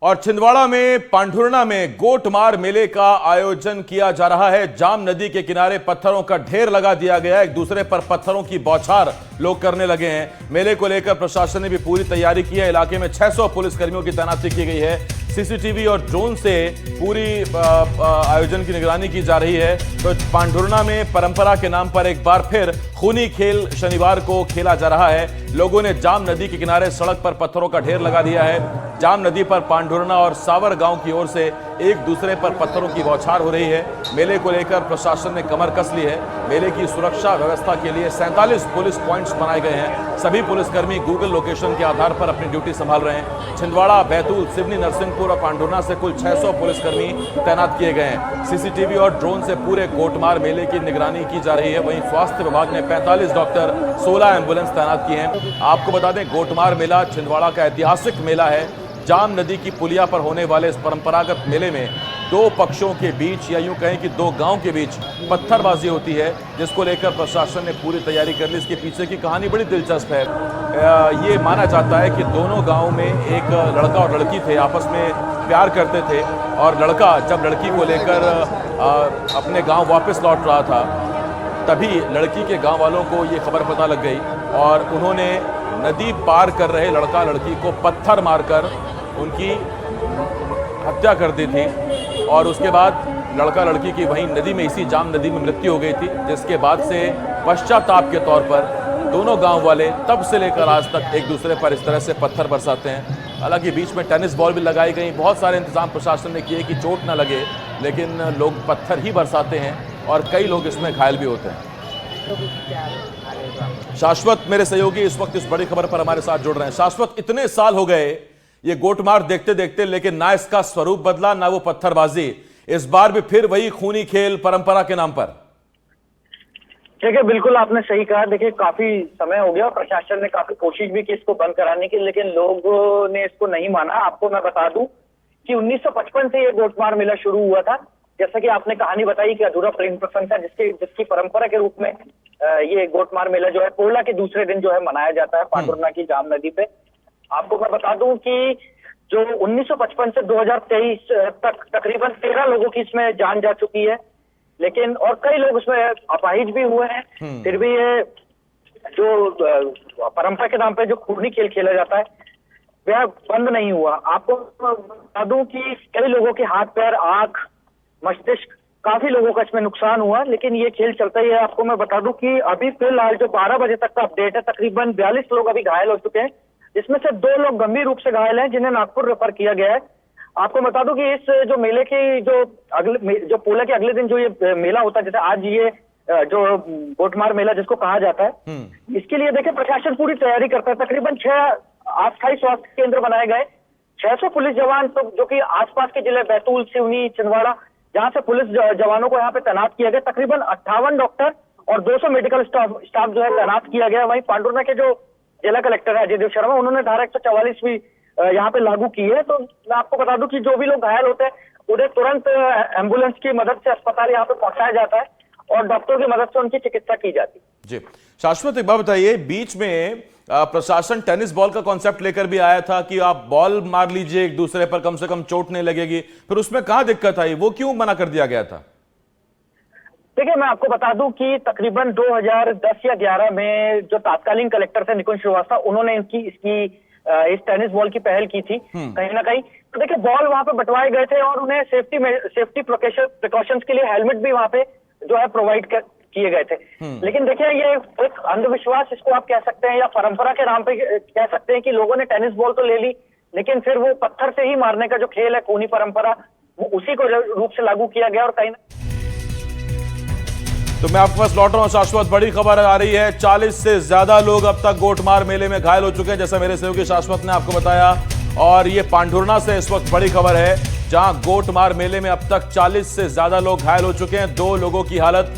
और छिंदवाड़ा में पांढुर्णा में गोटमार मेले का आयोजन किया जा रहा है। जाम नदी के किनारे पत्थरों का ढेर लगा दिया गया है। एक दूसरे पर पत्थरों की बौछार लोग करने लगे हैं। मेले को लेकर प्रशासन ने भी पूरी तैयारी की है। इलाके में 600 पुलिसकर्मियों की तैनाती की गई है। सीसीटीवी और ड्रोन से पूरी आयोजन की निगरानी की जा रही है। तो पांढुर्णा में परंपरा के नाम पर एक बार फिर खूनी खेल शनिवार को खेला जा रहा है। लोगों ने जाम नदी के किनारे सड़क पर पत्थरों का ढेर लगा दिया है। जाम नदी पर पांढुर्णा और सावर गांव की ओर से एक दूसरे पर पत्थरों की बौछार हो रही है। मेले को लेकर प्रशासन ने कमर कस ली है। मेले की सुरक्षा व्यवस्था के लिए 47 पुलिस पॉइंट्स बनाए गए हैं। सभी पुलिसकर्मी गूगल लोकेशन के आधार पर अपनी ड्यूटी संभाल रहे हैं। छिंदवाड़ा, बैतूल, सिवनी, नरसिंहपुर और पांढुर्णा से कुल 600 पुलिसकर्मी तैनात किए गए हैं। सीसीटीवी और ड्रोन से पूरे गोटमार मेले की निगरानी की जा रही है। वहीं स्वास्थ्य विभाग ने 45 डॉक्टर, 16 एम्बुलेंस तैनात किए हैं। आपको बता दें, गोटमार मेला छिंदवाड़ा का ऐतिहासिक मेला है। जाम नदी की पुलिया पर होने वाले इस परंपरागत मेले में दो पक्षों के बीच, या यूं कहें कि दो गांव के बीच पत्थरबाजी होती है, जिसको लेकर प्रशासन ने पूरी तैयारी कर ली। इसके पीछे की कहानी बड़ी दिलचस्प है। ये माना जाता है कि दोनों गांव में एक लड़का और लड़की थे, आपस में प्यार करते थे, और लड़का जब लड़की को लेकर अपने गाँव वापस लौट रहा था, तभी लड़की के गाँव वालों को ये खबर पता लग गई और उन्होंने नदी पार कर रहे लड़का लड़की को पत्थर मारकर उनकी हत्या कर दी थी। और उसके बाद लड़का लड़की की वहीं नदी में, इसी जाम नदी में मृत्यु हो गई थी। जिसके बाद से पश्चाताप के तौर पर दोनों गांव वाले तब से लेकर आज तक एक दूसरे पर इस तरह से पत्थर बरसाते हैं। हालांकि बीच में टेनिस बॉल भी लगाई गई, बहुत सारे इंतजाम प्रशासन ने किए कि चोट ना लगे, लेकिन लोग पत्थर ही बरसाते हैं और कई लोग इसमें घायल भी होते हैं। शाश्वत मेरे सहयोगी इस वक्त इस बड़ी खबर पर हमारे साथ जुड़ रहे हैं। शाश्वत, इतने साल हो गए ये गोटमार देखते देखते, लेकिन ना इसका स्वरूप बदला, ना वो पत्थरबाजी। इस बार भी फिर वही खूनी खेल परंपरा के नाम पर। देखिए, बिल्कुल आपने सही कहा। देखिए, काफी समय हो गया और प्रशासन ने काफी कोशिश भी की इसको बंद कराने की, लेकिन लोगों ने इसको नहीं माना। आपको मैं बता दूं कि 1955 से ये गोटमार मेला शुरू हुआ था। जैसा कि आपने कहानी बताई कि अधूरा प्रेम प्रसंग था, जिसकी परंपरा के रूप में ये गोटमार मेला जो है पोला के दूसरे दिन जो है मनाया जाता है पांढुर्णा की जाम नदी पे। आपको मैं बता दूं कि जो 1955 से 2023 तक तकरीबन 13 लोगों की इसमें जान जा चुकी है, लेकिन और कई लोग इसमें अपाहिज भी हुए हैं। फिर भी ये जो परंपरा के नाम पे जो खूनी खेल खेला जाता है वह बंद नहीं हुआ। आपको बता दूं कि कई लोगों के हाथ, पैर, आंख, मस्तिष्क, काफी लोगों का इसमें नुकसान हुआ, लेकिन ये खेल चलता ही है। आपको मैं बता दूं कि अभी फिलहाल जो 12 बजे तक का अपडेट है, तकरीबन 42 लोग अभी घायल हो चुके हैं, जिसमें से 2 लोग गंभीर रूप से घायल हैं, जिन्हें नागपुर रेफर किया गया है। आपको बता दूं कि इस जो मेले की जो पोला के अगले दिन जो ये मेला होता है, जैसे आज ये जो गोटमार मेला जिसको कहा जाता है, इसके लिए देखिए प्रशासन पूरी तैयारी करता है। तकरीबन 6 अस्थायी स्वास्थ्य केंद्र बनाए गए, 600 पुलिस जवान, तो जो कि आसपास के जिले बैतूल, सिवनी, छिंदवाड़ा, जहां से पुलिस जवानों को यहाँ पे तैनात किया गया। तकरीबन 58 डॉक्टर और 200 मेडिकल स्टाफ जो है तैनात किया गया। वहीं पांढुर्णा के जो जिला कलेक्टर है अजय देव शर्मा, उन्होंने धारा 144 भी यहाँ पे लागू की है। तो मैं आपको बता दूं कि जो भी लोग घायल होते हैं उन्हें तुरंत एम्बुलेंस की मदद से अस्पताल यहाँ पे पहुंचाया जाता है और डॉक्टरों की मदद से उनकी चिकित्सा की जाती है। जी शाश्वत, एक बात बताइए, बीच में प्रशासन टेनिस बॉल का कॉन्सेप्ट लेकर भी आया था कि आप बॉल मार लीजिए एक दूसरे पर, कम से कम चोट नहीं लगेगी, फिर उसमें कहां दिक्कत आई? वो क्यों मना कर दिया गया था? देखिए, मैं आपको बता दूं कि तकरीबन 2010 या 11 में जो तत्कालीन कलेक्टर थे निकुंज श्रीवास्तव, उन्होंने इस टेनिस बॉल की पहल की थी कहीं ना कहीं। तो देखिए, बॉल वहां पे बंटवाए गए थे और उन्हें सेफ्टी प्रिकॉशंस के लिए हेलमेट भी वहां पे जो है प्रोवाइड किए गए थे। लेकिन देखिए, ये एक अंधविश्वास इसको आप कह सकते हैं या परंपरा के नाम पे कह सकते हैं कि लोगों ने टेनिस बॉल तो ले ली, लेकिन फिर वो पत्थर से ही मारने का जो खेल है, खूनी परंपरा, वो उसी को रूप से लागू किया गया। और कहीं तो मैं आपके पास लौट रहा हूं शाश्वत, बड़ी खबर आ रही है, 40 से ज्यादा लोग अब तक गोटमार मेले में घायल हो चुके हैं, जैसा मेरे सहयोगी शाश्वत ने आपको बताया। और ये पांढुर्णा से इस वक्त बड़ी खबर है, जहां गोटमार मेले में अब तक 40 से ज्यादा लोग घायल हो चुके हैं। 2 लोगों की हालत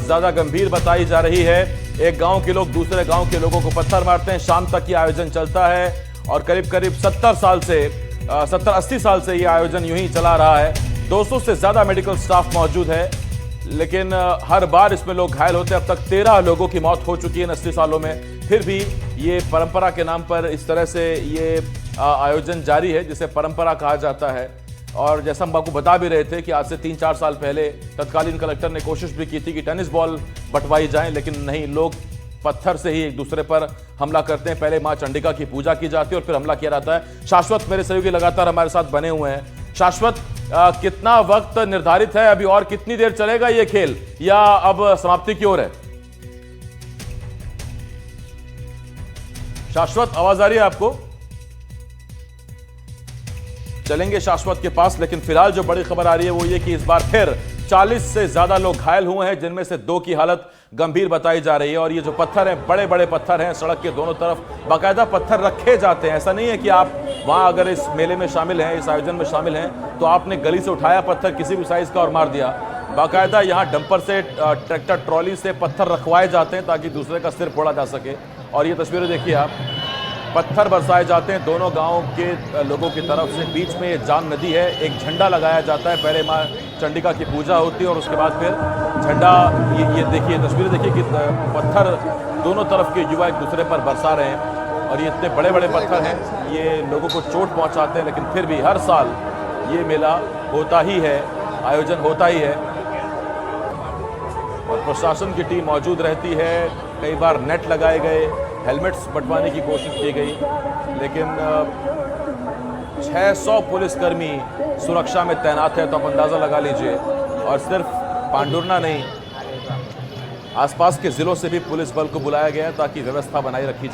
ज्यादा गंभीर बताई जा रही है। एक गांव के लोग दूसरे गांव के लोगों को पत्थर मारते हैं। शाम तक ये आयोजन चलता है और करीब करीब 70-80 साल से ये आयोजन यूं ही चला रहा है। 200 से ज्यादा मेडिकल स्टाफ मौजूद है, लेकिन हर बार इसमें लोग घायल होते हैं। अब तक 13 लोगों की मौत हो चुकी है इन 80 सालों में। फिर भी ये परंपरा के नाम पर इस तरह से ये आयोजन जारी है, जिसे परंपरा कहा जाता है। और जैसा हम आपको बता भी रहे थे कि आज से 3-4 साल पहले तत्कालीन कलेक्टर ने कोशिश भी की थी कि टेनिस बॉल बंटवाई जाए, लेकिन नहीं, लोग पत्थर से ही एक दूसरे पर हमला करते हैं। पहले मां चंडिका की पूजा की जाती है और फिर हमला किया जाता है। शाश्वत मेरे सहयोगी लगातार हमारे साथ बने हुए हैं। शाश्वत, कितना वक्त निर्धारित है अभी और कितनी देर चलेगा ये खेल, या अब समाप्ति की ओर है? शाश्वत, आवाज आ रही है आपको? चलेंगे शाश्वत के पास, लेकिन फिलहाल जो बड़ी खबर आ रही है वो ये कि इस बार फिर 40 से ज्यादा लोग घायल हुए हैं, जिनमें से 2 की हालत गंभीर बताई जा रही है। और ये जो पत्थर हैं, बड़े बड़े पत्थर हैं, सड़क के दोनों तरफ बाकायदा पत्थर रखे जाते हैं। ऐसा नहीं है कि आप वहां अगर इस मेले में शामिल हैं, इस आयोजन में शामिल हैं, तो आपने गली से उठाया पत्थर किसी भी साइज का और मार दिया। बाकायदा यहाँ डंपर से, ट्रैक्टर ट्रॉली से पत्थर रखवाए जाते हैं ताकि दूसरे का सिर फोड़ा जा सके। और ये तस्वीरें देखिए आप, पत्थर बरसाए जाते हैं दोनों गांव के लोगों की तरफ से। बीच में ये जाम नदी है, एक झंडा लगाया जाता है, पहले मां चंडिका की पूजा होती है और उसके बाद फिर झंडा। ये देखिए तस्वीरें देखिए कि पत्थर दोनों तरफ के युवा एक दूसरे पर बरसा रहे हैं। और ये इतने बड़े बड़े पत्थर हैं, ये लोगों को चोट पहुंचाते हैं, लेकिन फिर भी हर साल ये मेला होता ही है, आयोजन होता ही है। और प्रशासन की टीम मौजूद रहती है। कई बार नेट लगाए गए, हेलमेट्स बंटवाने की कोशिश की गई, लेकिन 600 पुलिसकर्मी सुरक्षा में तैनात है, तो आप अंदाजा लगा लीजिए। और सिर्फ पांडुरना नहीं, आसपास के जिलों से भी पुलिस बल को बुलाया गया है ताकि व्यवस्था बनाई रखी जाए।